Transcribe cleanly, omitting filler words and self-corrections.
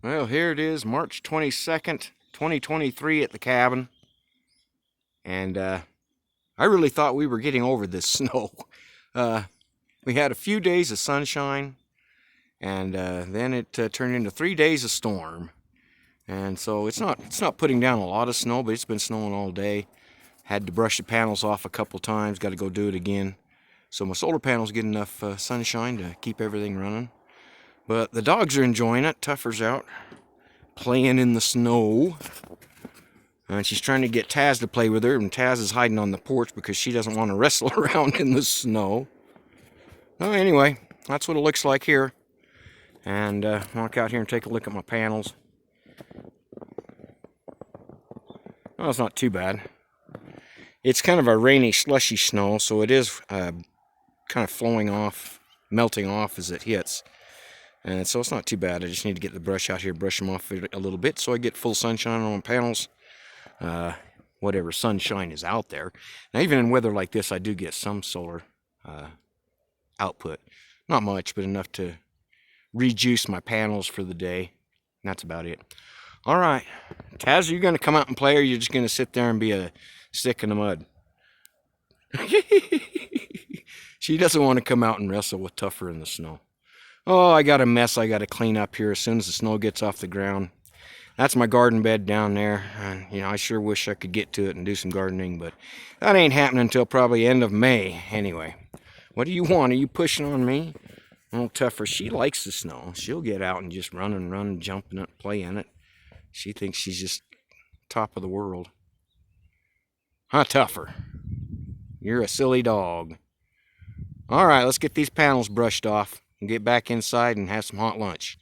Well, here it is, March 22nd, 2023 at the cabin. And I really thought we were getting over this snow. Uh, we had a few days of sunshine, and then it turned into 3 days of storm. And so it's not putting down a lot of snow, but it's been snowing all day. Had to brush the panels off a couple times, got to go do it again. So my solar panels get enough sunshine to keep everything running. But the dogs are enjoying it. Tuffer's out playing in the snow. And she's trying to get Taz to play with her, and Taz is hiding on the porch because she doesn't want to wrestle around in the snow. Oh, anyway, that's what it looks like here. And walk out here and take a look at my panels. Oh, it's not too bad. It's kind of a rainy, slushy snow, so it is kind of flowing off, melting off as it hits. And so it's not too bad. I just need to get the brush out here, brush them off a little bit so I get full sunshine on my panels. Whatever sunshine is out there. Now, even in weather like this, I do get some solar output. Not much, but enough to rejuice my panels for the day. And that's about it. All right, Taz, are you going to come out and play, or are you just going to sit there and be a stick in the mud? She doesn't want to come out and wrestle with Tuffer in the snow. Oh, I got a mess I got to clean up here as soon as the snow gets off the ground. That's my garden bed down there. And, I sure wish I could get to it and do some gardening, but that ain't happening until probably end of May anyway. What do you want? Are you pushing on me? Oh, Tuffer, she likes the snow. She'll get out and just run, jump in it, play in it. She thinks she's just top of the world. Huh, Tuffer? You're a silly dog. All right, let's get these panels brushed off and get back inside and have some hot lunch.